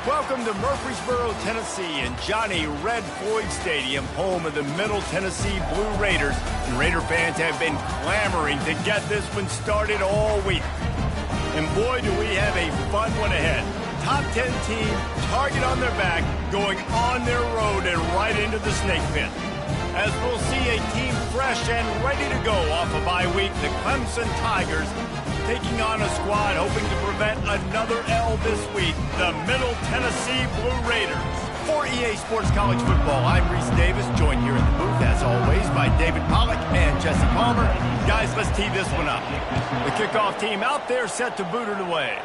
Welcome to Murfreesboro, Tennessee, and Johnny Red Floyd Stadium, home of the Middle Tennessee Blue Raiders. And Raider fans have been clamoring to get this one started all week. And boy, do we have a fun one ahead. Top 10 team, target on their back, going on their road and right into the snake pit. As we'll see a team fresh and ready to go off a bye week, the Clemson Tigers taking on a squad hoping to prevent another L this week, the Middle Tennessee Blue Raiders. For EA Sports College Football, I'm Reese Davis, joined here in the booth, as always, by David Pollack and Jesse Palmer. Guys, let's tee this one up. The kickoff team out there set to boot it away.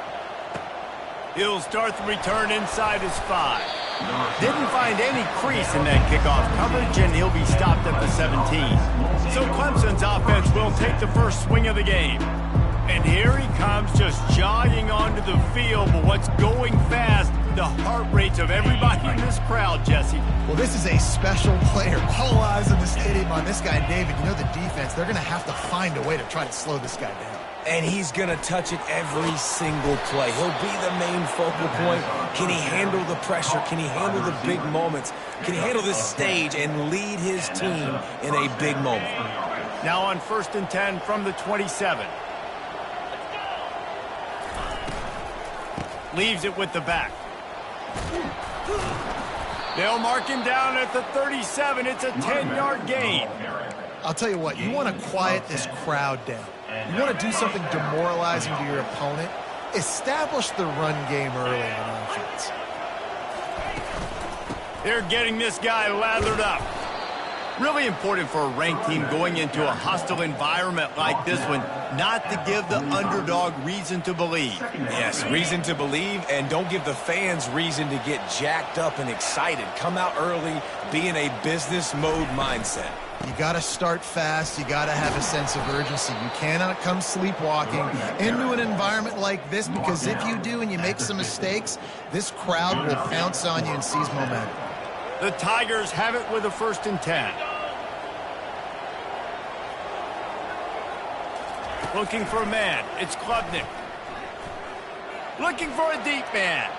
He'll start the return inside his 5. Didn't find any crease in that kickoff coverage, and he'll be stopped at the 17. So Clemson's offense will take the first swing of the game. And here he comes, just jogging onto the field. But what's going fast? The heart rates of everybody in this crowd, Jesse. Well, this is a special player. All eyes in the stadium on this guy. David, you know the defense, they're going to have to find a way to try to slow this guy down. And he's going to touch it every single play. He'll be the main focal point. Can he handle the pressure? Can he handle the big moments? Can he handle this stage and lead his team in a big moment? Now on 1st and 10 from the 27. Leaves it with the back. They'll mark him down at the 37. It's a 10-yard gain. I'll tell you what, you want to quiet this crowd down. You want to do something demoralizing to your opponent. Establish the run game early on offense. They're getting this guy lathered up. Really important for a ranked team going into a hostile environment like this one, not to give the underdog reason to believe. Yes, reason to believe, and don't give the fans reason to get jacked up and excited. Come out early, be in a business mode mindset. You got to start fast. You got to have a sense of urgency. You cannot come sleepwalking into an environment like this, because if you do and you make some mistakes, this crowd will pounce on you and seize momentum. The Tigers have it with a 1st and 10. Looking for a man. It's Klubnik. Looking for a deep man.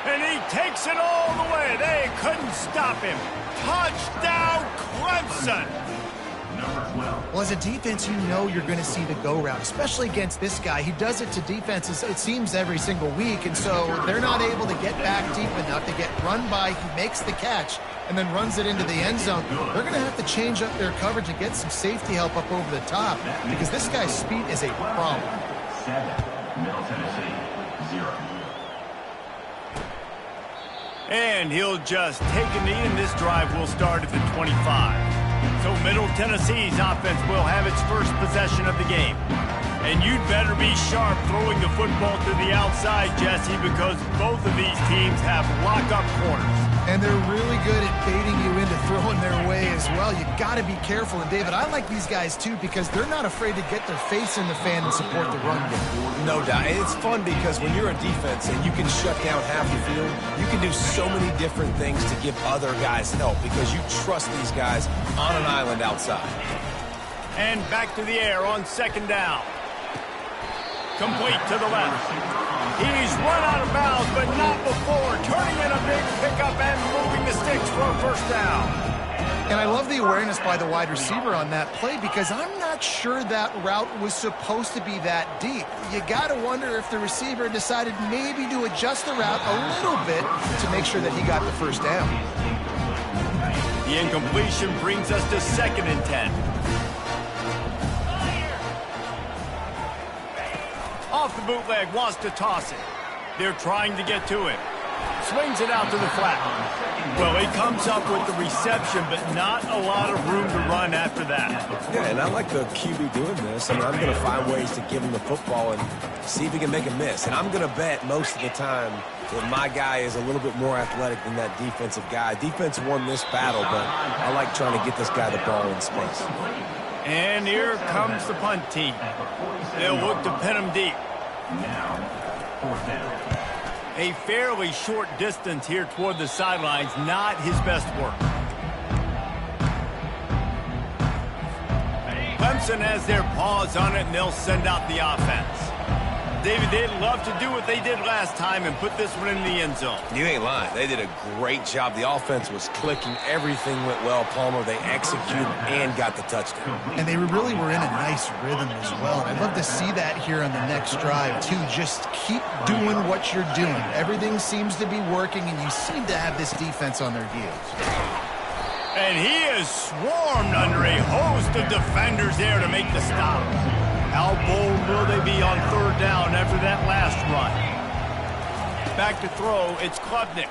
And he takes it all the way. They couldn't stop him. Touchdown, Clemson. Well, as a defense, you know you're going to see the go-route, especially against this guy. He does it to defenses, it seems, every single week, and so they're not able to get back deep enough to get run by. He makes the catch and then runs it into the end zone. They're going to have to change up their coverage and get some safety help up over the top, because this guy's speed is a problem. 7, Middle Tennessee, 0. And he'll just take a knee, and this drive will start at the 25. So Middle Tennessee's offense will have its first possession of the game. And you'd better be sharp throwing the football to the outside, Jesse, because both of these teams have lock-up corners. And they're really good at baiting you into throwing their way as well. You got to be careful. And, David, I like these guys, too, because they're not afraid to get their face in the fan and support the run game. No doubt. And it's fun because when you're a defense and you can shut down half the field, you can do so many different things to give other guys help because you trust these guys on an island outside. And back to the air on 2nd down. Complete to the left. He's run out of bounds, but not before. Turning in a big pickup and moving the sticks for a 1st down. And I love the awareness by the wide receiver on that play, because I'm not sure that route was supposed to be that deep. You got to wonder if the receiver decided maybe to adjust the route a little bit to make sure that he got the 1st down. The incompletion brings us to 2nd and 10. Off the bootleg, wants to toss it. They're trying to get to him. Swings it out to the flat. Well, he comes up with the reception, but not a lot of room to run after that. Yeah, and I like the QB doing this. I mean, I'm going to find ways to give him the football and see if he can make a miss. And I'm going to bet most of the time that my guy is a little bit more athletic than that defensive guy. Defense won this battle, but I like trying to get this guy the ball in space. And here comes the punt team. They'll look to pin him deep. Now, 4th down. A fairly short distance here toward the sidelines, not his best work. Clemson has their paws on it, and they'll send out the offense. David, they'd love to do what they did last time and put this one in the end zone. You ain't lying. They did a great job. The offense was clicking. Everything went well, Palmer. They executed and got the touchdown. And they really were in a nice rhythm as well. And I'd love to see that here on the next drive, too. Just keep doing what you're doing. Everything seems to be working, and you seem to have this defense on their heels. And he is swarmed under a host of defenders there to make the stop. How bold will they be on third down after that last run? Back to throw, it's Klubnik.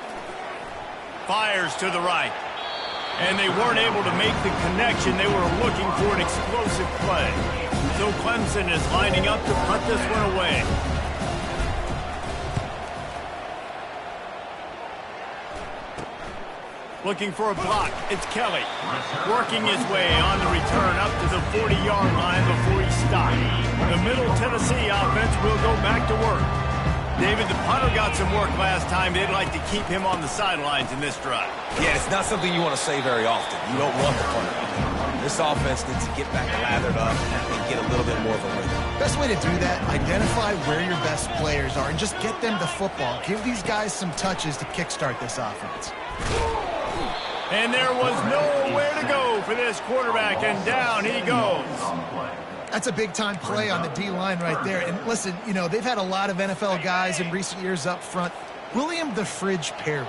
Fires to the right. And they weren't able to make the connection. They were looking for an explosive play. So Clemson is lining up to punt this one away. Looking for a block. It's Kelly. Working his way on the return up to the 40-yard line before he stopped. The Middle Tennessee offense will go back to work. David, the punter got some work last time. They'd like to keep him on the sidelines in this drive. Yeah, it's not something you want to say very often. You don't want the punter. This offense needs to get back lathered up and get a little bit more of a rhythm. Best way to do that, identify where your best players are and just get them the football. Give these guys some touches to kickstart this offense. And there was nowhere to go for this quarterback, and down he goes. That's a big-time play on the D-line right there. And listen, you know, they've had a lot of NFL guys in recent years up front. William the Fridge Perry,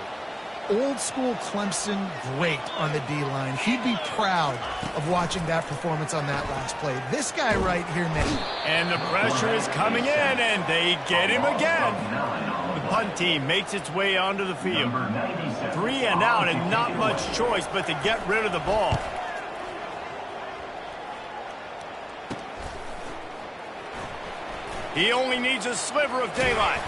old-school Clemson great on the D-line. He'd be proud of watching that performance on that last play. This guy right here, man. And the pressure is coming in, and they get him again. The punt team makes its way onto the field. 3 and out, and not much choice but to get rid of the ball. He only needs a sliver of daylight.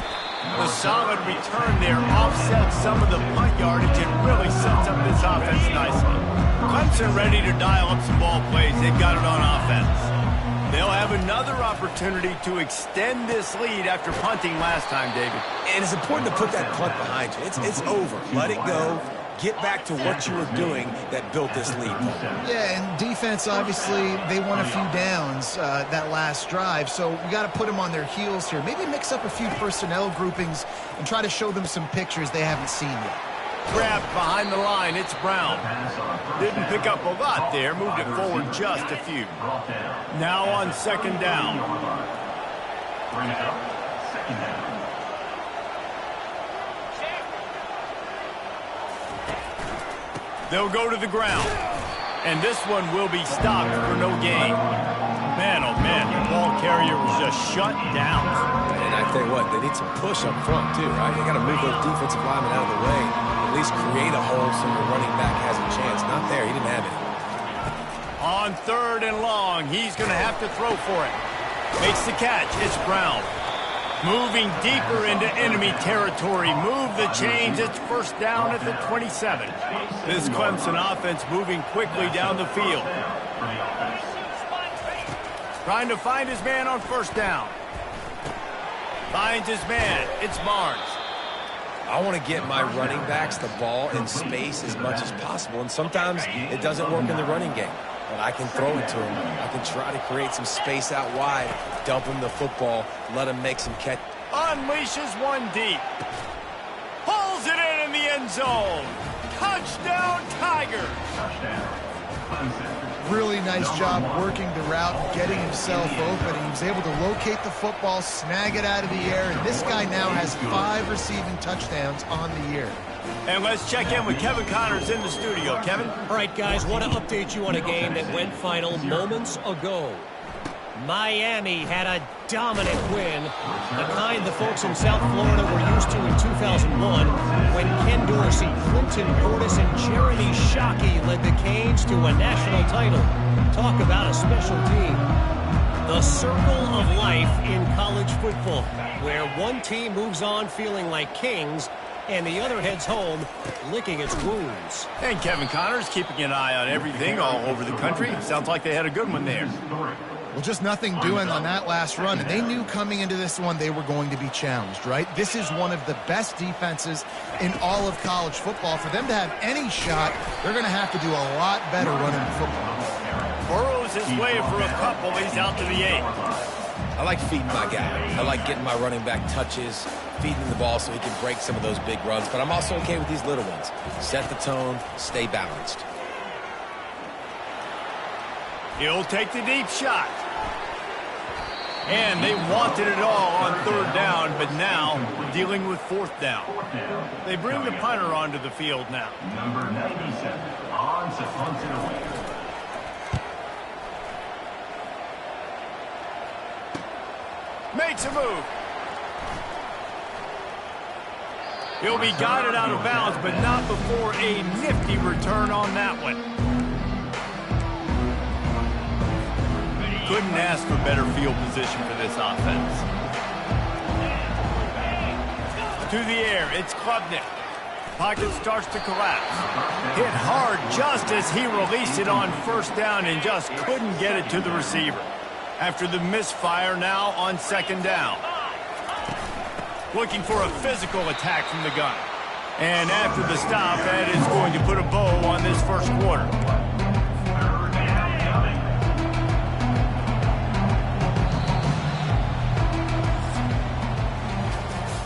The solid return there offsets some of the punt yardage and really sets up this offense nicely. Clemson ready to dial up some ball plays. They've got it on offense. They'll have another opportunity to extend this lead after punting last time, David. And it's important to put that punt behind you. It's over. Let it go. Get back to what you were doing that built this lead. Yeah, and defense, obviously, they won a few downs that last drive, so we got to put them on their heels here. Maybe mix up a few personnel groupings and try to show them some pictures they haven't seen yet. Grabbed behind the line, it's Brown. Didn't pick up a lot there, moved it forward just a few. Now on second down. They'll go to the ground. And this one will be stopped for no gain. Man, oh man, the ball carrier was just shut down. And I tell you what, they need some push up front too, right? They got to move those defensive linemen out of the way. At least create a hole so the running back has a chance. Not there, he didn't have it. On third and long, he's going to have to throw for it. Makes the catch, it's Brown. Moving deeper into enemy territory. Move the chains. It's first down at the 27. This Clemson offense moving quickly down the field. Trying to find his man on first down. Finds his man. It's Barnes. I want to get my running backs the ball in space as much as possible. And sometimes it doesn't work in the running game. But I can throw it to him. I can try to create some space out wide, dump him the football, let him make some catch. Unleashes one deep. Pulls it in the end zone. Touchdown, Tigers. Really nice job working the route, getting himself open. He was able to locate the football, snag it out of the air, and this guy now has 5 receiving touchdowns on the year. And let's check in with Kevin Connors in the studio. Kevin? All right, guys, want to update you on a game that went final moments ago. Miami had a dominant win, the kind the folks in South Florida were used to in 2001 when Ken Dorsey, Clinton Portis, and Jeremy Shockey led the Canes to a national title. Talk about a special team. The circle of life in college football, where one team moves on feeling like kings and the other heads home licking its wounds. And Kevin Connors keeping an eye on everything all over the country. Sounds like they had a good one there. Well, just nothing doing on that last run, and they knew coming into this one they were going to be challenged, right? This is one of the best defenses in all of college football. For them to have any shot, they're going to have to do a lot better running the football. Burrows his way for a couple. He's out to the 8. I like feeding my guy. I like getting my running back touches, feeding him the ball so he can break some of those big runs. But I'm also okay with these little ones. Set the tone, stay balanced. He'll take the deep shot. And they wanted it all on third down, but now dealing with fourth down. They bring the punter onto the field now. Number 97, on to punt it away. Makes a move. He'll be guided out of bounds, but not before a nifty return on that one. Couldn't ask for better field position for this offense. To the air, it's Klubnik. Pocket starts to collapse. Hit hard just as he released it on first down and just couldn't get it to the receiver. After the misfire, now on second down. Looking for a physical attack from the gun. And after the stop, that is going to put a bow on this first quarter.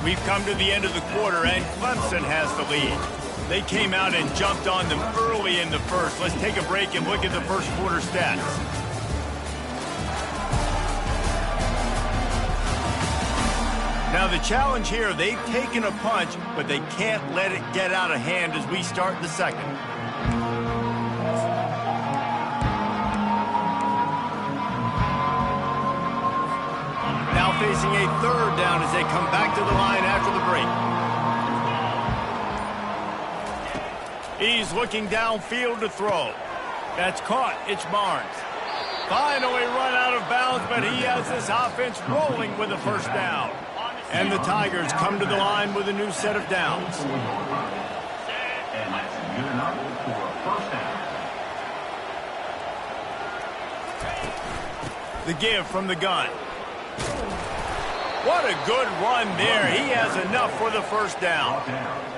We've come to the end of the quarter, and Clemson has the lead. They came out and jumped on them early in the first. Let's take a break and look at the first quarter stats. Now the challenge here, they've taken a punch, but they can't let it get out of hand as we start the second. Now facing a third down as they come back to the line after the break. He's looking downfield to throw. That's caught. It's Barnes. Finally run out of bounds, but he has this offense rolling with a first down. And the Tigers come to the line with a new set of downs. And that's good enough for a first down. The give from the gun. What a good run there. He has enough for the first down.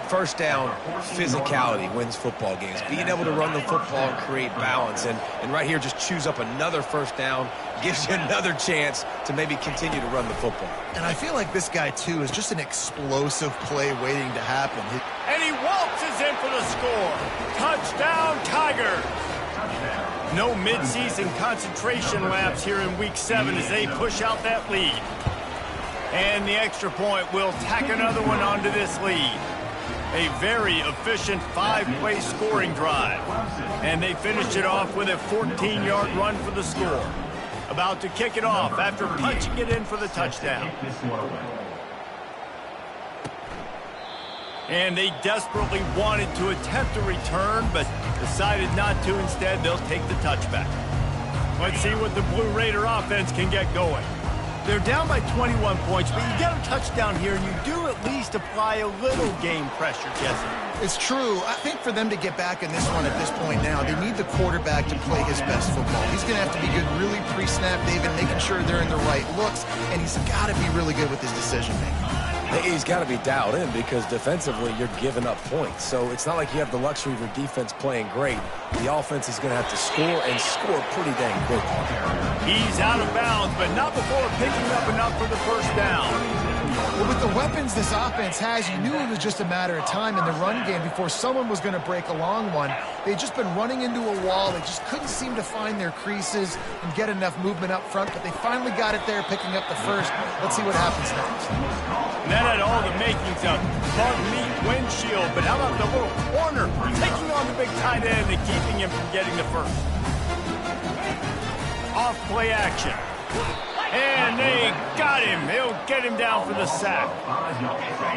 First down, physicality wins football games. Being able to run the football and create balance. And right here, just choose up another first down, gives you another chance to maybe continue to run the football. And I feel like this guy, too, is just an explosive play waiting to happen. And he waltzes in for the score. Touchdown, Tigers. No midseason concentration laps here in Week 7 as they push out that lead. And the extra point will tack another one onto this lead. A very efficient 5-play scoring drive. And they finished it off with a 14-yard run for the score. About to kick it off after punching it in for the touchdown. And they desperately wanted to attempt a return, but decided not to. Instead, they'll take the touchback. Let's see what the Blue Raider offense can get going. They're down by 21 points, but you get a touchdown here, and you do at least apply a little game pressure, Jesse. It's true. I think for them to get back in this one at this point now, they need the quarterback to play his best football. He's going to have to be good really pre-snap, David, making sure they're in the right looks, and he's got to be really good with his decision-making. He's got to be dialed in because defensively you're giving up points. So it's not like you have the luxury of your defense playing great. The offense is going to have to score and score pretty dang quick. He's out of bounds, but not before picking up enough for the first down. Well, with the weapons this offense has, you knew it was just a matter of time in the run game before someone was going to break a long one. They'd just been running into a wall. They just couldn't seem to find their creases and get enough movement up front, but they finally got it there, picking up the first. Let's see what happens next. And that had all the makings of bug meat windshield, but how about the little corner taking on the big tight end and keeping him from getting the first? Off play action. And they got him. They'll get him down for the sack.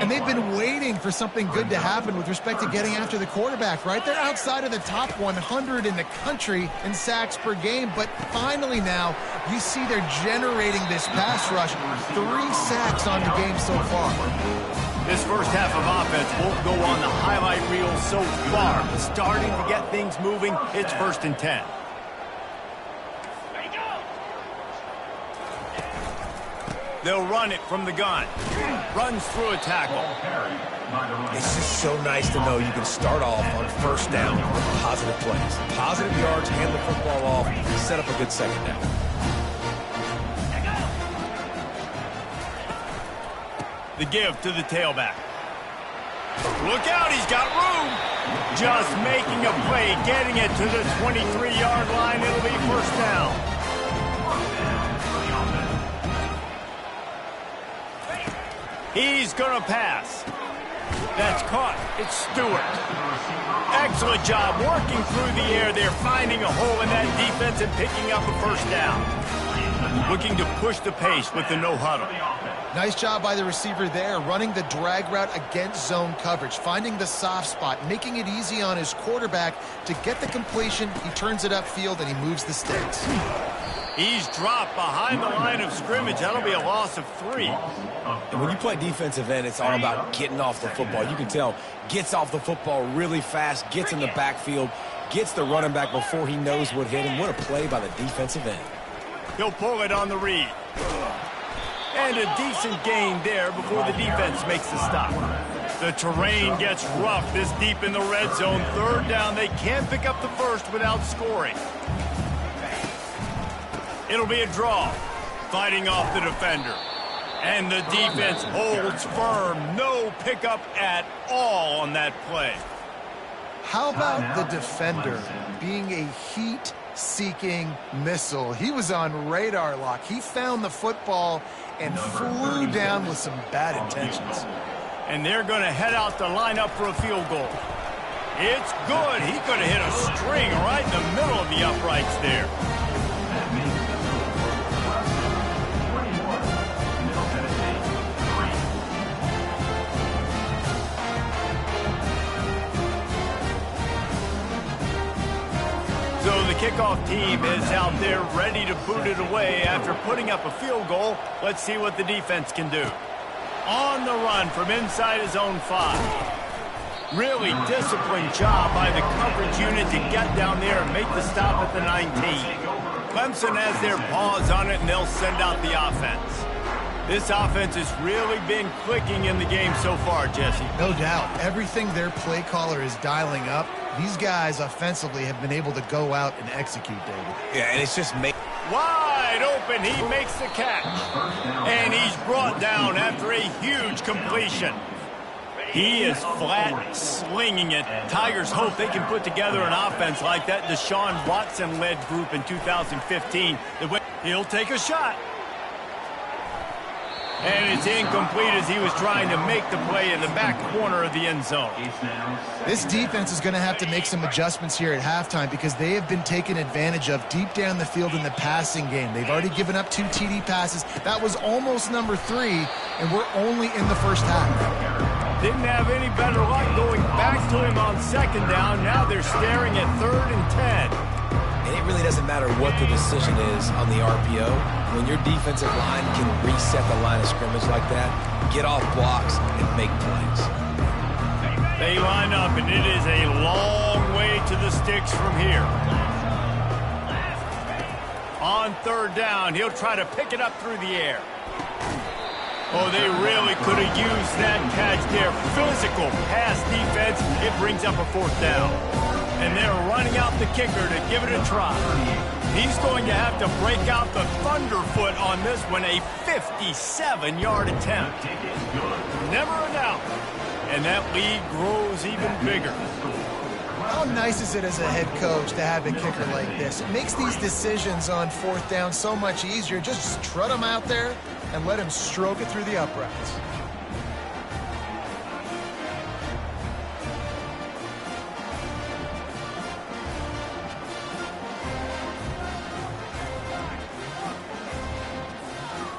And they've been waiting for something good to happen with respect to getting after the quarterback, right? They're outside of the top 100 in the country in sacks per game, but finally now you see they're generating this pass rush. 3 sacks on the game so far. This first half of offense won't go on the highlight reel so far. Starting to get things moving. It's 1st and 10. They'll run it from the gun. Runs through a tackle. It's just so nice to know you can start off on first down with positive plays. Positive yards, hand the football off, set up a good second down. The give to the tailback. Look out, he's got room. Just making a play, getting it to the 23-yard line. It'll be first down. He's going to pass. That's caught. It's Stewart. Excellent job working through the air there, finding a hole in that defense and picking up a first down. Looking to push the pace with the no huddle. Nice job by the receiver there, running the drag route against zone coverage, finding the soft spot, making it easy on his quarterback to get the completion. He turns it upfield and he moves the sticks. He's dropped behind the line of scrimmage. That'll be a loss of 3. And when you play defensive end, it's all about getting off the football. You can tell, gets off the football really fast, gets in the backfield, gets the running back before he knows what hit him. What a play by the defensive end. He'll pull it on the read. And a decent gain there before the defense makes the stop. The terrain gets rough this deep in the red zone. Third down, they can't pick up the first without scoring. It'll be a draw. Fighting off the defender. And the defense holds firm. No pickup at all on that play. How about the defender being a heat-seeking missile? He was on radar lock. He found the football and flew down with some bad intentions. And they're going to head out to line up for a field goal. It's good. He could have hit a string right in the middle of the uprights there. So the kickoff team is out there ready to boot it away after putting up a field goal. Let's see what the defense can do. On the run from inside his own 5. Really disciplined job by the coverage unit to get down there and make the stop at the 19. Clemson has their paws on it, and they'll send out the offense. This offense has really been clicking in the game so far, Jesse. No doubt. Everything their play caller is dialing up, these guys offensively have been able to go out and execute, David. Yeah, and it's just wide open. He makes the catch. And he's brought down after a huge completion. He is flat slinging it. Tigers hope they can put together an offense like that Deshaun Watson-led group in 2015. He'll take a shot. And it's incomplete as he was trying to make the play in the back corner of the end zone. This defense is going to have to make some adjustments here at halftime because they have been taken advantage of deep down the field in the passing game. They've already given up 2 TD passes. That was almost number 3, and we're only in the first half. Didn't have any better luck going back to him on second down. Now they're staring at 3rd and 10. And it really doesn't matter what the decision is on the RPO. When your defensive line can reset the line of scrimmage like that, get off blocks and make plays. They line up, and it is a long way to the sticks from here. On 3rd down, he'll try to pick it up through the air. Oh, they really could have used that catch there. Physical pass defense. It brings up a 4th down. And they're running out the kicker to give it a try. He's going to have to break out the thunderfoot on this one, a 57-yard attempt. Never a doubt. And that lead grows even bigger. How nice is it as a head coach to have a kicker like this? It makes these decisions on 4th down so much easier. Just trot him out there and let him stroke it through the uprights.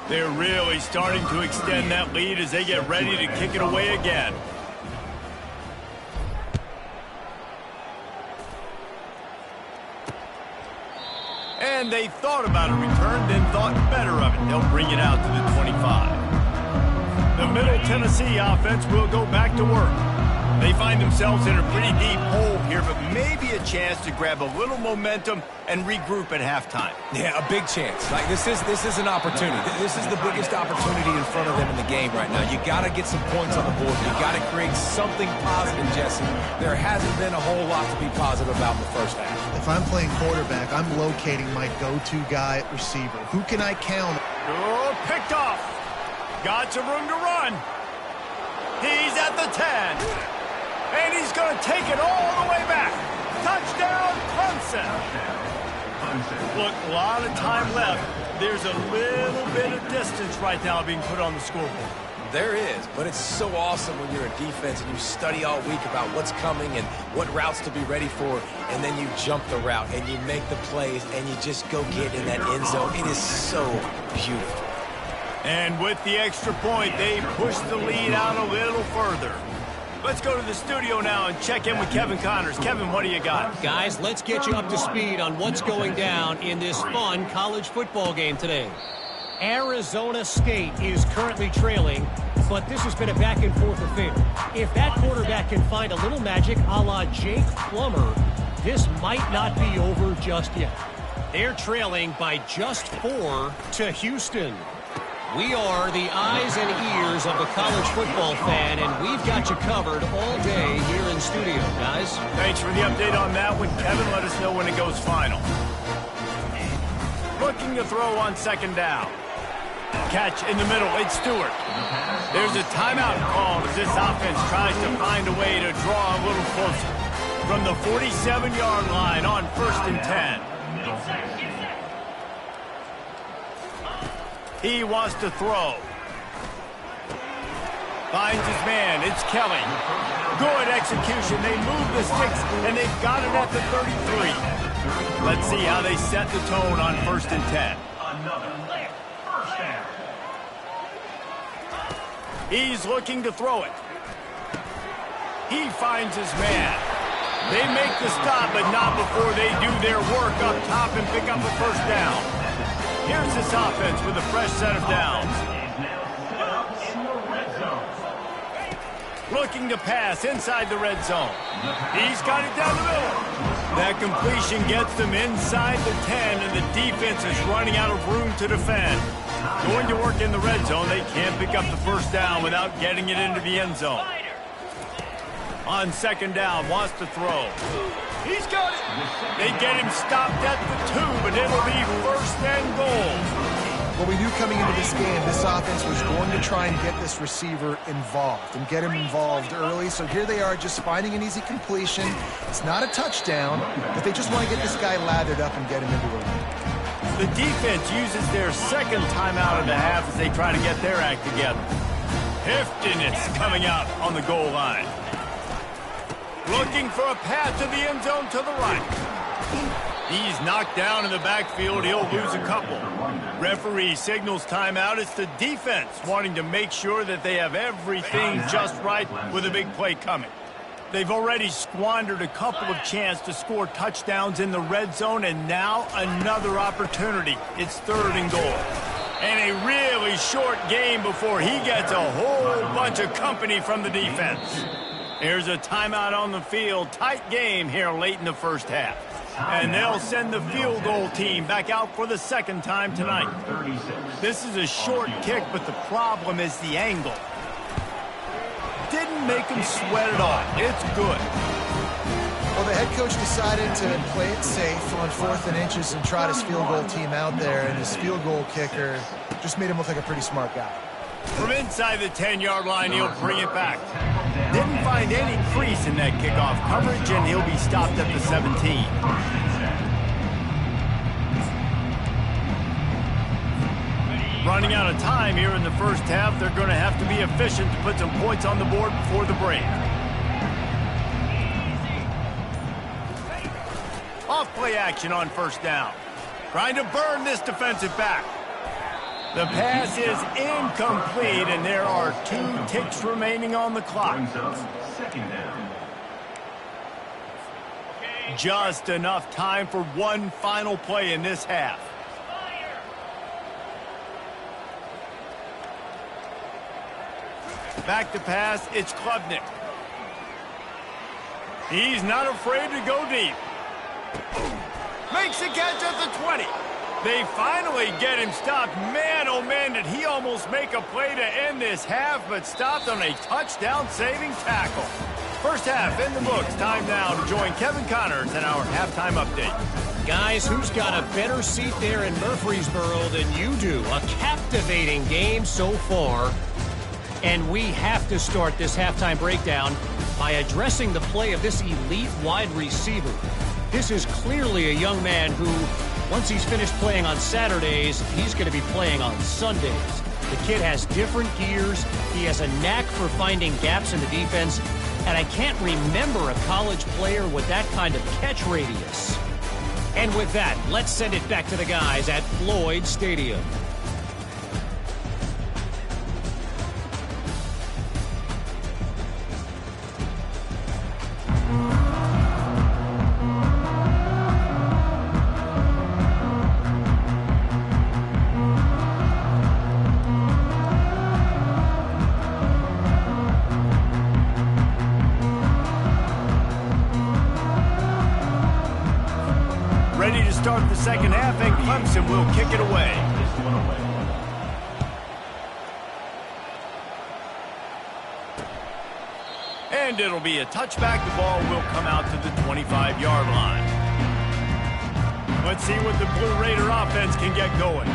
They're really starting to extend that lead as they get ready to kick it away again. And they thought about a return, then thought better of it. They'll bring it out to the 25. The Middle Tennessee offense will go back to work. They find themselves in a pretty deep hole here, but maybe a chance to grab a little momentum and regroup at halftime. Yeah, a big chance. Like this is an opportunity. This is the biggest opportunity in front of them in the game right now. You got to get some points on the board. You got to create something positive, Jesse. There hasn't been a whole lot to be positive about in the first half. If I'm playing quarterback, I'm locating my go-to guy at receiver. Who can I count? Oh, picked off. Got some room to run. He's at the 10. And he's going to take it all the way back. Touchdown, Clemson. Look, a lot of time left. There's a little bit of distance right now being put on the scoreboard. There is, but it's so awesome when you're a defense and you study all week about what's coming and what routes to be ready for, and then you jump the route and you make the plays and you just go get in that end zone. It is so beautiful. And with the extra point, they push the lead out a little further. Let's go to the studio now and check in with Kevin Connors. Kevin, what do you got? Guys, let's get you up to speed on what's going down in this fun college football game today. Arizona State is currently trailing, but this has been a back-and-forth affair. If that quarterback can find a little magic a la Jake Plummer, this might not be over just yet. They're trailing by just 4 to Houston. We are the eyes and ears of the college football fan, and we've got you covered all day here in studio, guys. Thanks for the update on that one, Kevin. Let us know when it goes final. Looking to throw on second down. Catch in the middle, it's Stewart. There's a timeout called as this offense tries to find a way to draw a little closer. From the 47-yard line on 1st and 10. He wants to throw. Finds his man, it's Kelly. Good execution, they move the sticks, and they've got it at the 33. Let's see how they set the tone on 1st and 10. He's looking to throw it. He finds his man. They make the stop, but not before they do their work up top and pick up a first down. Here's this offense with a fresh set of downs. Looking to pass inside the red zone. He's got it down the middle. That completion gets them inside the 10, and the defense is running out of room to defend. Going to work in the red zone, they can't pick up the first down without getting it into the end zone. On second down, wants to throw. He's got it. They get him stopped at the 2, but it'll be 1st and goal. Well, we knew coming into this game, this offense was going to try and get this receiver involved and get him involved early. So here they are just finding an easy completion. It's not a touchdown, but they just want to get this guy lathered up and get him into a lead. The defense uses their second timeout of the half as they try to get their act together. Heftiness coming out on the goal line. Looking for a pass to the end zone to the right. He's knocked down in the backfield. He'll lose a couple. Referee signals timeout. It's the defense wanting to make sure that they have everything just right with a big play coming. They've already squandered a couple of chances to score touchdowns in the red zone, and now another opportunity. It's 3rd and goal. And a really short game before he gets a whole bunch of company from the defense. Here's a timeout on the field. Tight game here late in the first half. And they'll send the field goal team back out for the second time tonight. This is a short kick, but the problem is the angle. Didn't make him sweat it off. It's good. Well, the head coach decided to play it safe on 4th and inches and trot his field goal team out there, and his field goal kicker just made him look like a pretty smart guy. From inside the 10-yard line, he'll bring it back. Didn't find any crease in that kickoff coverage, and he'll be stopped at the 17. Running out of time here in the first half, they're going to have to be efficient to put some points on the board before the break. Off play action on 1st down. Trying to burn this defensive back. The pass is incomplete, and there are 2 ticks remaining on the clock. Just enough time for one final play in this half. Back to pass, it's Klubnik. He's not afraid to go deep. Makes the catch at the 20. They finally get him stopped. Man, oh man, did he almost make a play to end this half, but stopped on a touchdown-saving tackle. First half in the books. Time now to join Kevin Connors in our halftime update. Guys, who's got a better seat there in Murfreesboro than you do? A captivating game so far. And we have to start this halftime breakdown by addressing the play of this elite wide receiver. This is clearly a young man who, once he's finished playing on Saturdays, he's going to be playing on Sundays. The kid has different gears. He has a knack for finding gaps in the defense. And I can't remember a college player with that kind of catch radius. And with that, let's send it back to the guys at Floyd Stadium. Ready to start the second half, and Clemson will kick it away. And it'll be a touchback. The ball will come out to the 25-yard line. Let's see what the Blue Raider offense can get going.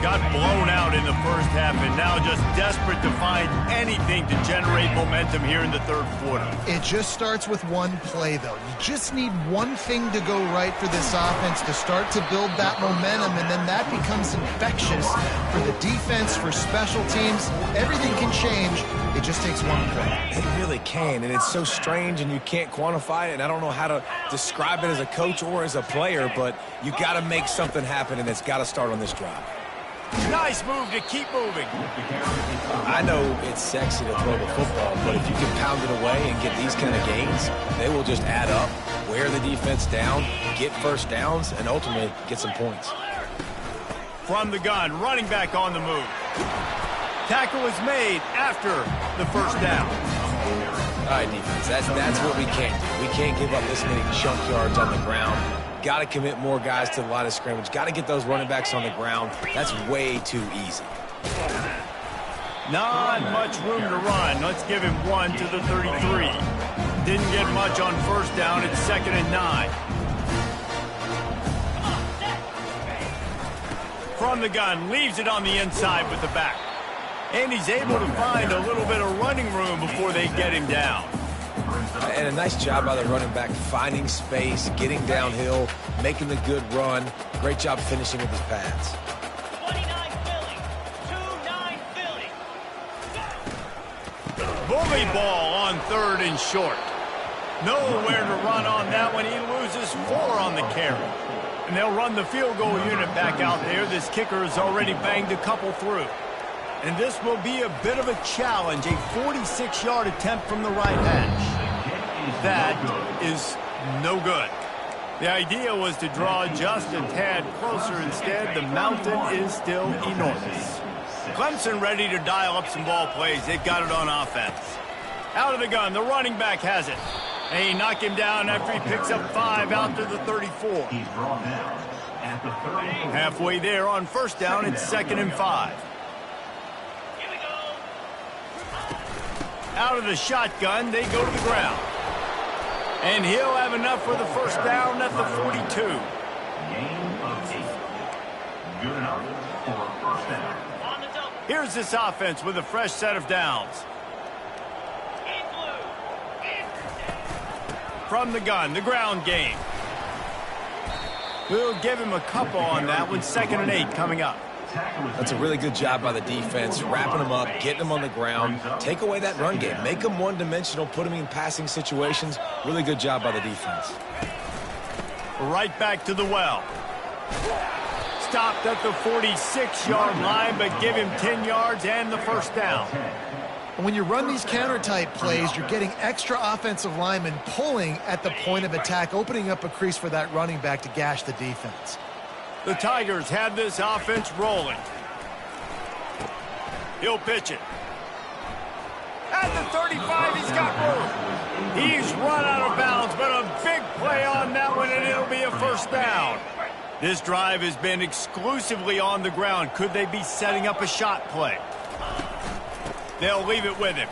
Got blown out in the first half and now just desperate to find anything to generate momentum here in the third quarter. It just starts with one play, though. You just need one thing to go right for this offense to start to build that momentum, and then that becomes infectious for the defense, for special teams. Everything can change. It just takes one play. It really can, and it's so strange, and you can't quantify it, and I don't know how to describe it as a coach or as a player, but you got to make something happen, and it's got to start on this drive. Nice move to keep moving. I know it's sexy to throw the football, but if you can pound it away and get these kind of gains, they will just add up, wear the defense down, get first downs, and ultimately get some points. From the gun, running back on the move. Tackle is made after the first down. All right, defense, that's what we can't do. We can't give up this many chunk yards on the ground. Got to commit more guys to the line of scrimmage. Got to get those running backs on the ground. That's way too easy. Not much room to run. Let's give him one to the 33. Didn't get much on first down. It's 2nd and 9. From the gun, leaves it on the inside with the back. And he's able to find a little bit of running room before they get him down. And a nice job by the running back, finding space, getting downhill, making the good run. Great job finishing with his pads. 29 Philly. 2-9 Philly. Bully ball on 3rd and short. Nowhere to run on that one. He loses 4 on the carry. And they'll run the field goal unit back out there. This kicker has already banged a couple through. And this will be a bit of a challenge, a 46-yard attempt from the right hash. That is no good. The idea was to draw just a tad closer. Instead, the mountain is still enormous. Clemson ready to dial up some ball plays. They've got it on offense. Out of the gun, the running back has it. And he knocked him down after he picks up 5 out to the 34. He's brought down at the 30. Halfway there on first down, it's 2nd and 5. Out of the shotgun, they go to the ground. And he'll have enough for the first down at the 42. Gain of 8. Good enough for a first down. Here's this offense with a fresh set of downs. From the gun, the ground game. We'll give him a couple on that one. 2nd and 8 coming up. That's a really good job by the defense, wrapping them up, getting them on the ground. Take away that run game. Make them one-dimensional, put them in passing situations. Really good job by the defense. Right back to the well. Stopped at the 46-yard line, but give him 10 yards and the first down. When you run these counter-type plays, you're getting extra offensive linemen pulling at the point of attack, opening up a crease for that running back to gash the defense. The Tigers have this offense rolling. He'll pitch it. At the 35, he's got room. He's run out of bounds, but a big play on that one, and it'll be a first down. This drive has been exclusively on the ground. Could they be setting up a shot play? They'll leave it with him.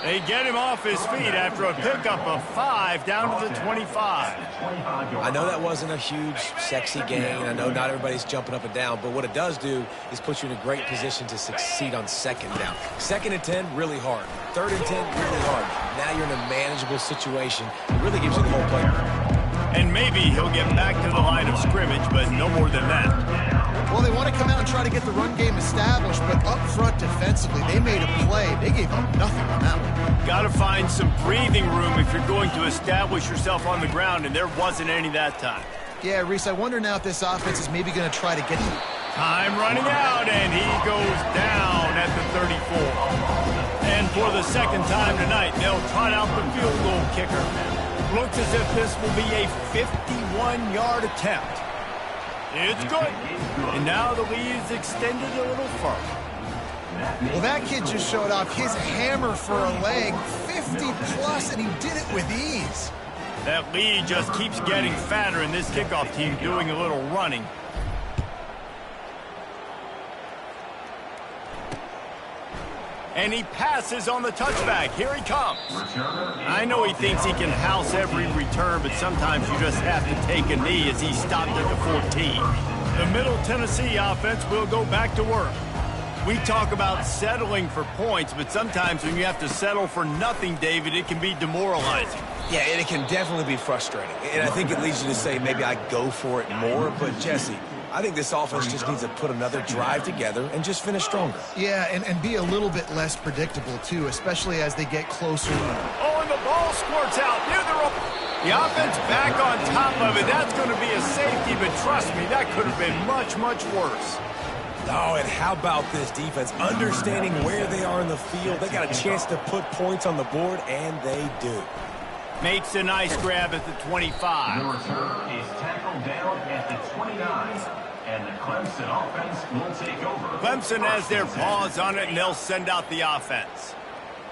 They get him off his feet after a pickup of 5 down to the 25. I know that wasn't a huge, sexy gain. I know not everybody's jumping up and down, but what it does do is put you in a great position to succeed on second down. 2nd and 10, really hard. 3rd and 10, really hard. Now you're in a manageable situation. It really gives you the whole play. And maybe he'll get back to the line of scrimmage, but no more than that. Well, they want to come out and try to get the run game established, but up front defensively, they made a play. They gave up nothing on that one. Got to find some breathing room if you're going to establish yourself on the ground, and there wasn't any that time. Yeah, Reese, I wonder now if this offense is maybe going to try to get... Time running out, and he goes down at the 34. And for the 2nd time tonight, they'll trot out the field goal kicker. Looks as if this will be a 51-yard attempt. It's good. And now the lead is extended a little further. Well, that kid just showed off his hammer for a leg, 50-plus, and he did it with ease. That lead just keeps getting fatter, and this kickoff team doing a little running. And he passes on the touchback. Here he comes. I know he thinks he can house every return, but sometimes you just have to take a knee as he stopped at the 14. The Middle Tennessee offense will go back to work. We talk about settling for points, but sometimes when you have to settle for nothing, David, it can be demoralizing. Yeah, and it can definitely be frustrating. And I think it leads you to say maybe I go for it more, but Jesse, I think this offense just needs to put another drive together and just finish stronger. Yeah, and be a little bit less predictable, too, especially as they get closer. Oh, and the ball squirts out near the rope. The offense back on top of it. That's going to be a safety, but trust me, that could have been much, much worse. Oh, and how about this defense? Understanding where they are in the field. They got a chance to put points on the board, and they do. Makes a nice grab at the 25. The return is tackled down at the 29. And the Clemson offense will take over. Clemson has their paws on it, and they'll send out the offense.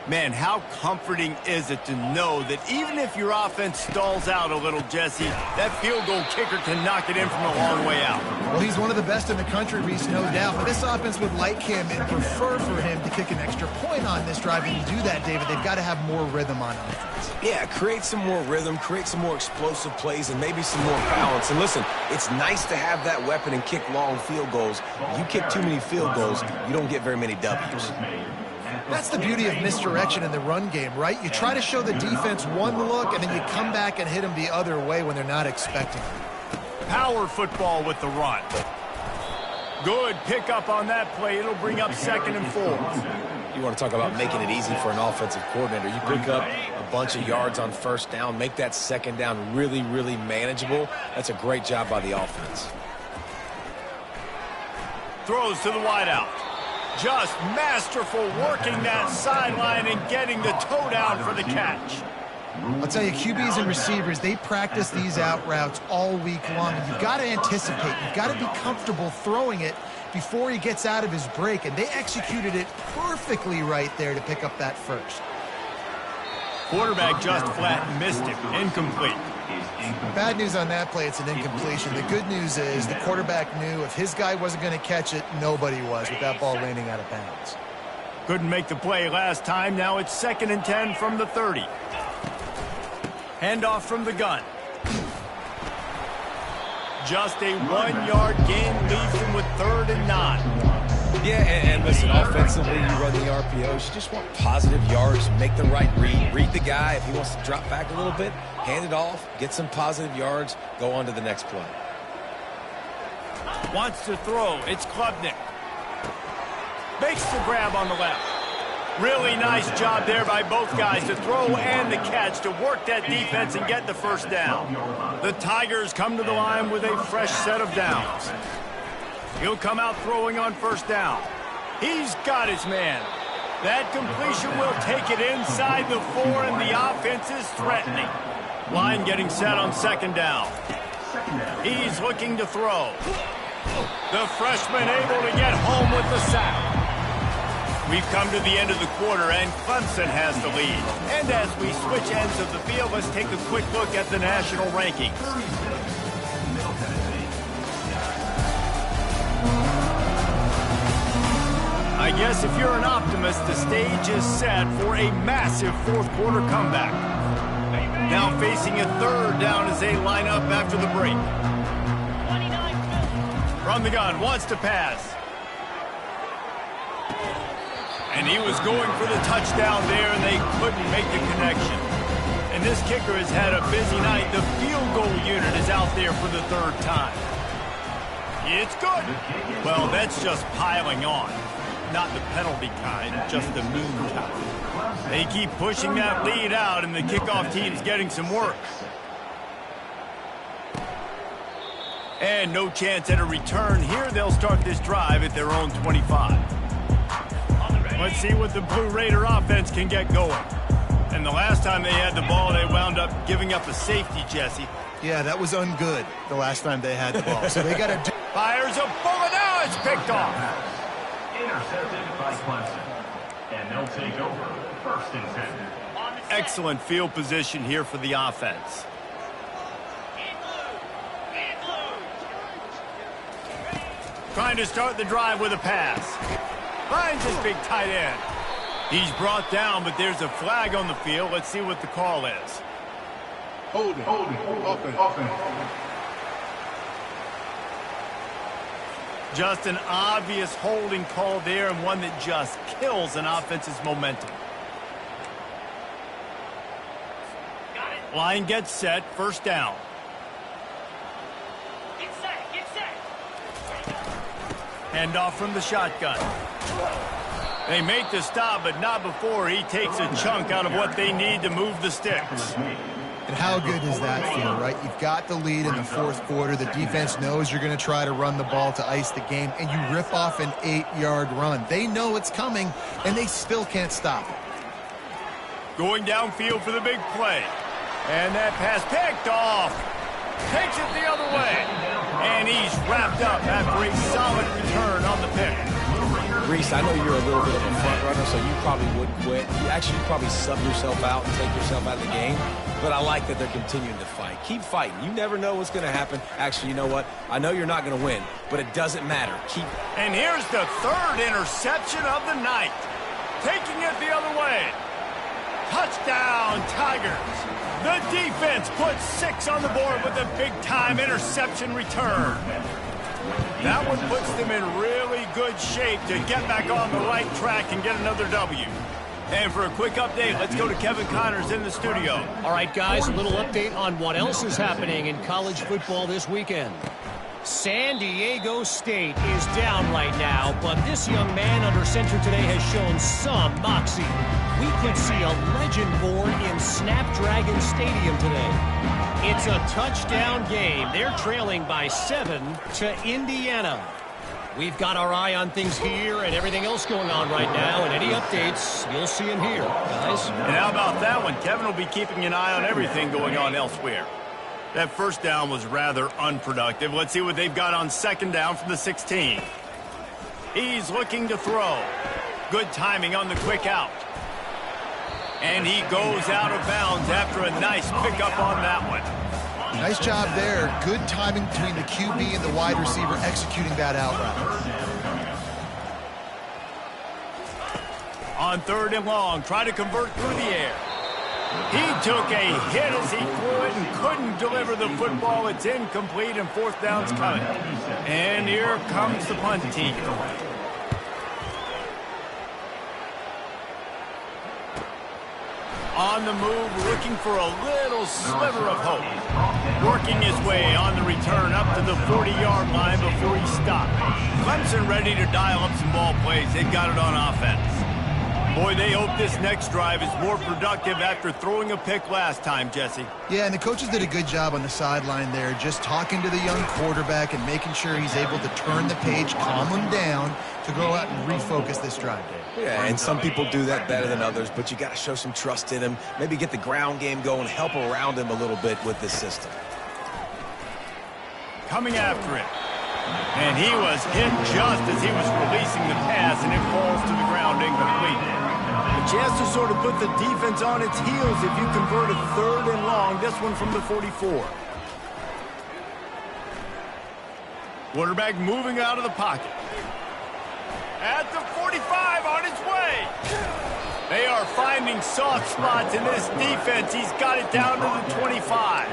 Man, how comforting is it to know that even if your offense stalls out a little, Jesse, that field goal kicker can knock it in from a long way out. Well, he's one of the best in the country, Reese, no doubt. But this offense would like him and prefer for him to kick an extra point on this drive. And to do that, David, they've got to have more rhythm on offense. Yeah, create some more rhythm, create some more explosive plays, and maybe some more balance. And listen, it's nice to have that weapon and kick long field goals. You kick too many field goals, you don't get very many W's. That's the beauty of misdirection in the run game, right? You try to show the defense one look, and then you come back and hit them the other way when they're not expecting it. Power football with the run. Good pickup on that play. It'll bring up 2nd and 4. You want to talk about making it easy for an offensive coordinator. You pick up a bunch of yards on 1st down, make that 2nd down really, really manageable. That's a great job by the offense. Throws to the wideout. Just masterful working that sideline and getting the toe down for the catch. I'll tell you, QBs and receivers, they practice these out routes all week long. And you've got to anticipate. You've got to be comfortable throwing it before he gets out of his break. And they executed it perfectly right there to pick up that first. Quarterback just flat missed him. Incomplete. Bad news on that play, it's an incompletion. The good news is the quarterback knew if his guy wasn't going to catch it, nobody was with that ball landing out of bounds. Couldn't make the play last time. Now it's 2nd and 10 from the 30. Handoff from the gun. Just a 1-yard gain leaves him with 3rd and 9. Yeah, and listen, offensively, you run the RPOs. You just want positive yards, make the right read. Read the guy. If he wants to drop back a little bit, hand it off, get some positive yards, go on to the next play. Wants to throw. It's Klubnik. Makes the grab on the left. Really nice job there by both guys to throw and the catch to work that defense and get the 1st down. The Tigers come to the line with a fresh set of downs. He'll come out throwing on 1st down. He's got his man. That completion will take it inside the 4, and the offense is threatening. Line getting set on 2nd down. He's looking to throw. The freshman able to get home with the sack. We've come to the end of the quarter, and Clemson has the lead. And as we switch ends of the field, let's take a quick look at the national rankings. I I guess if you're an optimist, the stage is set for a massive fourth-quarter comeback. Now facing a third down as they line up after the break. From the gun, wants to pass. And he was going for the touchdown there, and they couldn't make the connection. And this kicker has had a busy night. The field goal unit is out there for the third time. It's good. Well, that's just piling on. Not the penalty kind, just the mean kind. They keep pushing that lead out, and the kickoff team's getting some work. And no chance at a return here. They'll start this drive at their own 25. Let's see what the Blue Raider offense can get going. And the last time they had the ball, they wound up giving up a safety, Jesse. Yeah, that was ungood the last time they had the ball. So they got to do... Fires a bullet. Now it's picked off. Intercepted by Clemson. And they'll take over 1st and 10. Excellent field position here for the offense. Trying to start the drive with a pass. Finds his big tight end. He's brought down, but there's a flag on the field. Let's see what the call is. Holding. Offense. Just an obvious holding call there, and one that just kills an offense's momentum. Line gets set, first down. Get set. Hand off from the shotgun. They make the stop, but not before he takes a chunk out of what they need to move the sticks. And how good does that feel, right? You've got the lead in the fourth quarter. The defense knows you're going to try to run the ball to ice the game, and you rip off an 8-yard run. They know it's coming, and they still can't stop it. Going downfield for the big play. And that pass picked off. Takes it the other way. And he's wrapped up after a solid return on the pick. Reese, I know you're a little bit of a front runner, so you probably wouldn't quit. You probably sub yourself out and take yourself out of the game. But I like that they're continuing to fight. Keep fighting. You never know what's going to happen. Actually, you know what? I know you're not going to win, but it doesn't matter. And here's the third interception of the night. Taking it the other way. Touchdown, Tigers. The defense puts 6 on the board with a big-time interception return. That one puts them in really good shape to get back on the right track and get another W. And for a quick update, let's go to Kevin Connors in the studio. All right, guys, a little update on what else is happening in college football this weekend. San Diego State is down right now, but this young man under center today has shown some moxie. We could see a legend born in Snapdragon Stadium today. It's a touchdown game. They're trailing by 7 to Indiana. We've got our eye on things here and everything else going on right now, and any updates, you'll see them here, guys. And how about that one? Kevin will be keeping an eye on everything going on elsewhere. That first down was rather unproductive. Let's see what they've got on second down from the 16. He's looking to throw. Good timing on the quick out. And he goes out of bounds after a nice pickup on that one. Nice job there. Good timing between the QB and the wide receiver executing that out route. On third and long, try to convert through the air. He took a hit as he threw it and couldn't deliver the football. It's incomplete and fourth down's coming. And here comes the punt team. On the move, looking for a little sliver of hope. Working his way on the return up to the 40-yard line before he stopped. Clemson ready to dial up some ball plays. They've got it on offense. Boy, they hope this next drive is more productive after throwing a pick last time, Jesse. Yeah, and the coaches did a good job on the sideline there, just talking to the young quarterback and making sure he's able to turn the page, calm him down to go out and refocus this drive. Yeah, and some people do that better than others, but you got to show some trust in him, maybe get the ground game going, help around him a little bit with this system. Coming after it. And he was hit just as he was releasing the pass, and it falls to the ground incomplete. A chance to sort of put the defense on its heels if you convert a third and long, this one from the 44. Quarterback moving out of the pocket. At the 45, finding soft spots in this defense. He's got it down to the 25.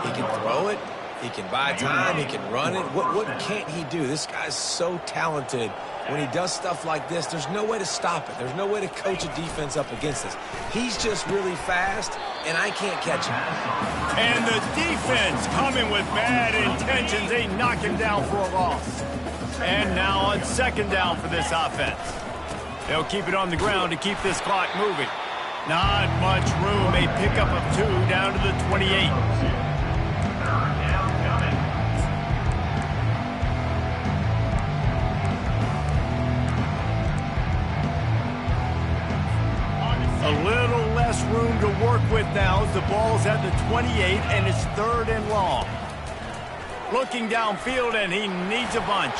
He can throw it. He can buy time. He can run it. What can't he do? This guy's so talented. When he does stuff like this, there's no way to stop it. There's no way to coach a defense up against this. He's just really fast, and I can't catch him. And the defense coming with bad intentions. They knock him down for a loss. And now on second down for this offense. They'll keep it on the ground to keep this clock moving. Not much room. A pickup of 2 down to the 28. A little less room to work with now as the ball's at the 28 and it's 3rd and long. Looking downfield and he needs a bunch.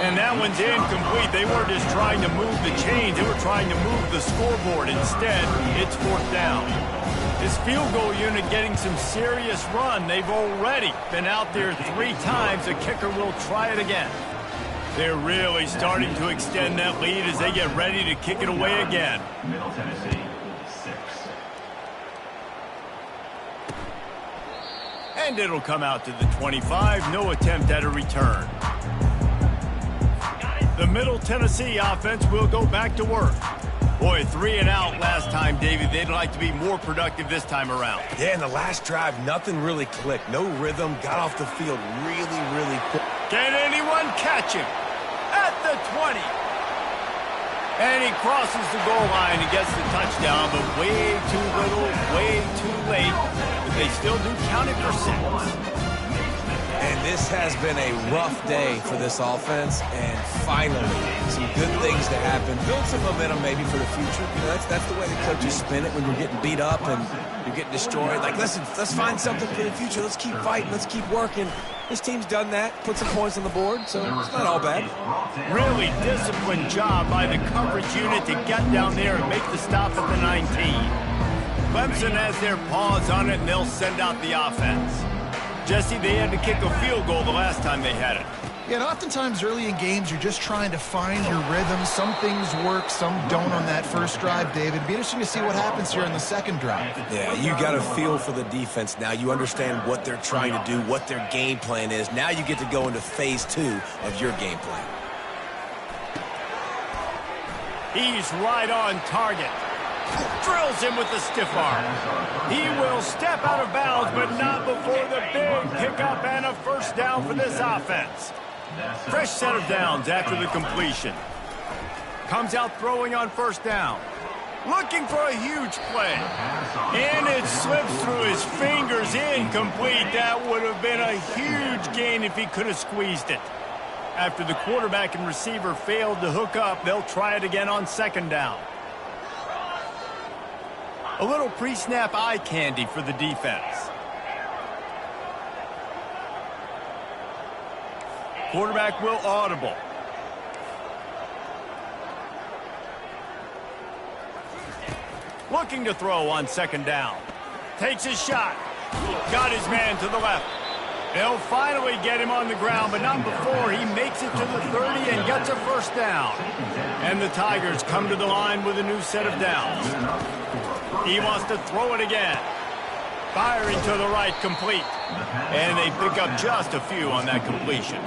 And that one's incomplete. They weren't just trying to move the chains. They were trying to move the scoreboard. Instead, it's 4th down. This field goal unit getting some serious run. They've already been out there 3 times. The kicker will try it again. They're really starting to extend that lead as they get ready to kick it away again. Middle Tennessee, 6. And it'll come out to the 25. No attempt at a return. The Middle Tennessee offense will go back to work. Boy, 3 and out last time, Davey. They'd like to be more productive this time around. Yeah, in the last drive, nothing really clicked. No rhythm. Got off the field really quick. Can anyone catch him? At the 20. And he crosses the goal line and gets the touchdown, but way too little, way too late. But they still do count it for 6. And this has been a rough day for this offense, and finally, some good things to happen. Build some momentum maybe for the future. You know, that's the way the coaches spin it when you're getting beat up and you're getting destroyed. Like, listen, let's find something for the future. Let's keep fighting. Let's keep working. This team's done that, put some points on the board, so it's not all bad. Really disciplined job by the coverage unit to get down there and make the stop at the 19. Clemson has their paws on it, and they'll send out the offense. Jesse, they had to kick a field goal the last time they had it. Yeah, and oftentimes early in games, you're just trying to find your rhythm. Some things work, some don't on that first drive, David. It'd be interesting to see what happens here in the second drive. Yeah, you got a feel for the defense now. You understand what they're trying to do, what their game plan is. Now you get to go into phase 2 of your game plan. He's right on target. Drills him with the stiff arm. He will step out of bounds, but not before the big pickup and a first down for this offense. Fresh set of downs after the completion. Comes out throwing on first down. Looking for a huge play. And it slips through his fingers, incomplete. That would have been a huge gain if he could have squeezed it. After the quarterback and receiver failed to hook up, they'll try it again on second down. A little pre-snap eye candy for the defense. Quarterback will audible. Looking to throw on second down. Takes his shot. Got his man to the left. They'll finally get him on the ground, but not before he makes it to the 30 and gets a first down. And the Tigers come to the line with a new set of downs. He wants to throw it again. Firing to the right, complete. And they pick up just a few on that completion.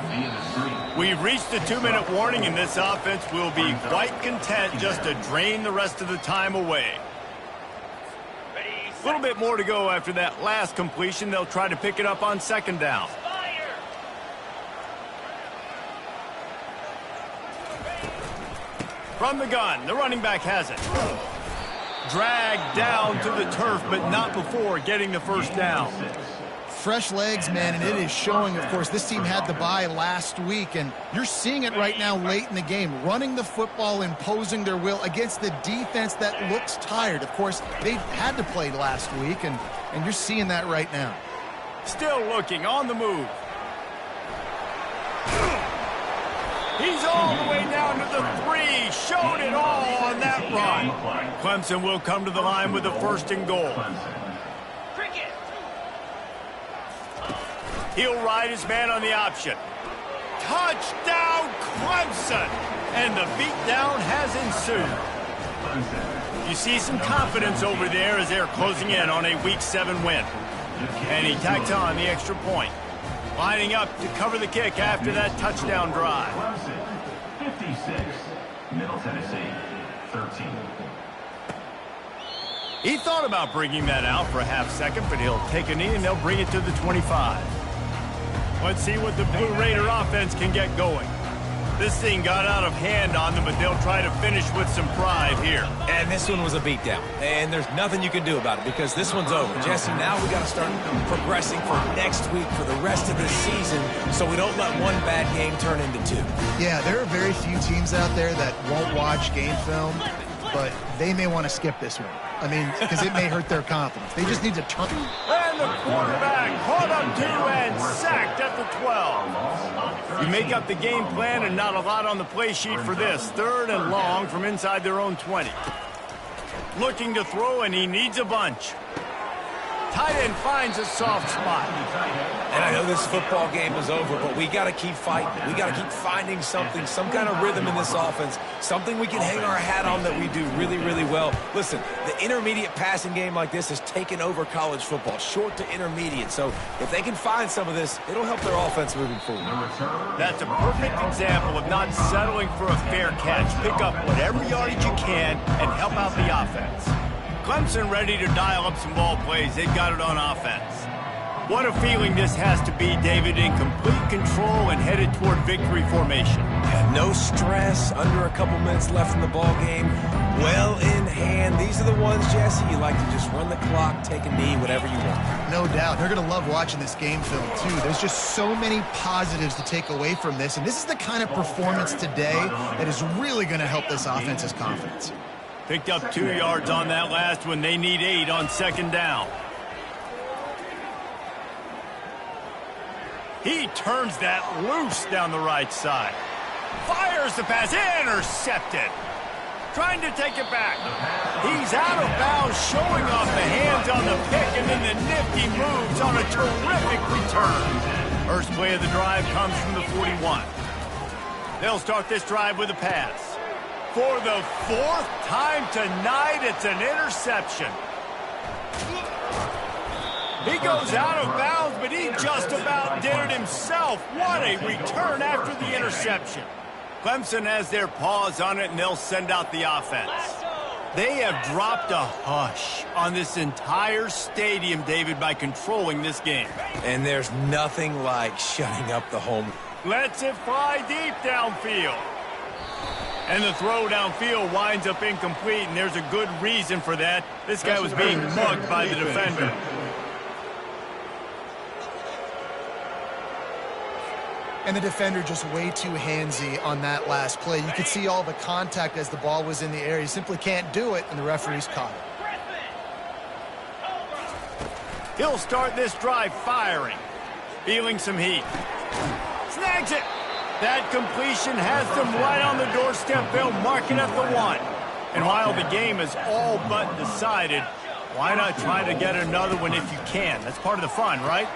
We've reached the 2-minute warning, and this offense will be quite content just to drain the rest of the time away. A little bit more to go after that last completion. They'll try to pick it up on second down. From the gun, the running back has it. Dragged down to the turf, but not before getting the first down. Fresh legs, man, and it is showing. Of course, this team had the bye last week, and you're seeing it right now late in the game. Running the football, imposing their will against the defense that looks tired. Of course, they had to play last week, and you're seeing that right now. Still looking, on the move. He's all the way down to the 3. Showed it all on that run. Clemson will come to the line with the first and goal. He'll ride his man on the option. Touchdown, Clemson! And the beatdown has ensued. You see some confidence over there as they're closing in on a Week 7 win. And he tacks on the extra point. Lining up to cover the kick after that touchdown drive. Clemson, 56. Middle Tennessee, 13. He thought about bringing that out for a half second, but he'll take a knee and they'll bring it to the 25. Let's see what the Blue Raider offense can get going. This thing got out of hand on them, but they'll try to finish with some pride here. And this one was a beatdown. And there's nothing you can do about it because this one's over. Jesse, now we got to start progressing for next week for the rest of the season so we don't let one bad game turn into two. Yeah, there are very few teams out there that won't watch game film, but they may want to skip this one. I mean, because it may hurt their confidence. They just need to turn. And the quarterback caught up to and sacked at the 12. You make up the game plan and not a lot on the play sheet for this. 3rd and long from inside their own 20. Looking to throw, and he needs a bunch. Tight end finds a soft spot. And I know this football game is over, but we got to keep fighting. We got to keep finding something, some kind of rhythm in this offense, something we can hang our hat on that we do really, really well. Listen, the intermediate passing game like this has taken over college football, short to intermediate. So if they can find some of this, it'll help their offense moving forward. That's a perfect example of not settling for a fair catch. Pick up whatever yardage you can and help out the offense. Clemson ready to dial up some ball plays. They've got it on offense. What a feeling this has to be, David, in complete control and headed toward victory formation. Yeah, no stress, under a couple minutes left in the ball game, well in hand. These are the ones, Jesse, you like to just run the clock, take a knee, whatever you want. No doubt. They're going to love watching this game film, too. There's just so many positives to take away from this, and this is the kind of performance today that is really going to help this offense's confidence. Picked up 2 yards on that last one. They need 8 on 2nd down. He turns that loose down the right side. Fires the pass. Intercepted. Trying to take it back. He's out of bounds, showing off the hands on the pick, and then the nifty moves on a terrific return. First play of the drive comes from the 41. They'll start this drive with a pass. For the 4th time tonight, it's an interception. He goes out of bounds, but he just about did it himself. What a return after the interception. Clemson has their paws on it, and they'll send out the offense. They have dropped a hush on this entire stadium, David, by controlling this game. And there's nothing like shutting up the home. Lets it fly deep downfield. And the throw downfield winds up incomplete, and there's a good reason for that. This guy was being mugged by the defender. And the defender just way too handsy on that last play. You could see all the contact as the ball was in the air. He simply can't do it, and the referee's caught it. He'll start this drive firing. Feeling some heat. Snags it. That completion has them right on the doorstep. They'll mark it at the 1. And while the game is all but decided, why not try to get another one if you can? That's part of the fun, right?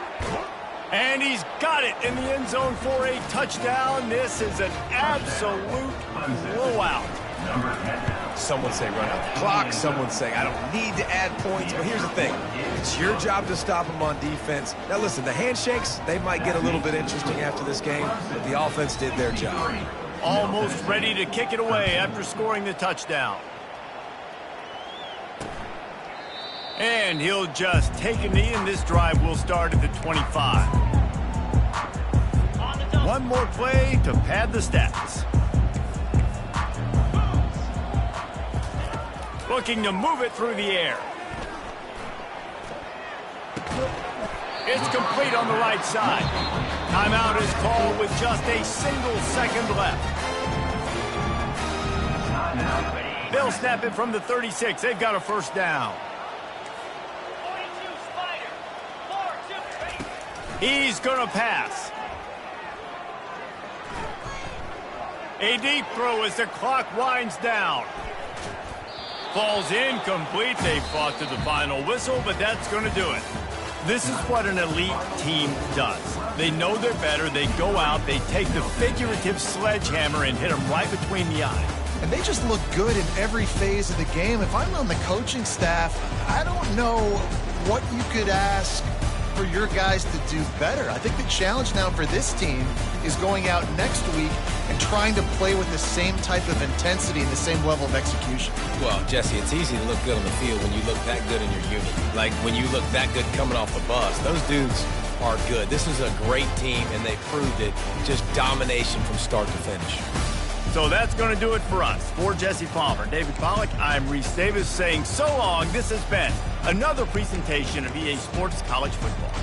And he's got it in the end zone for a touchdown. This is an absolute blowout. Some would say run out the clock. Some would say I don't need to add points. But here's the thing. It's your job to stop them on defense. Now, listen, the handshakes, they might get a little bit interesting after this game, but the offense did their job. Almost ready to kick it away after scoring the touchdown. And he'll just take a knee, and this drive will start at the 25. One more play to pad the stats. Looking to move it through the air. It's complete on the right side. Timeout is called with just a single second left. They'll snap it from the 36. They've got a first down. He's going to pass. A deep throw as the clock winds down. Falls incomplete. They fought to the final whistle, but that's going to do it. This is what an elite team does. They know they're better. They go out. They take the figurative sledgehammer and hit them right between the eyes. and they just look good in every phase of the game. If I'm on the coaching staff, I don't know what you could ask for your guys to do better. I think the challenge now for this team is going out next week and trying to play with the same type of intensity and the same level of execution. Well, Jesse, it's easy to look good on the field when you look that good in your unit. Like when you look that good coming off the bus. Those dudes are good. This is a great team, and they proved it. Just domination from start to finish. So that's going to do it for us. For Jesse Palmer, David Pollack, I'm Reese Davis saying so long. This has been another presentation of EA Sports College Football.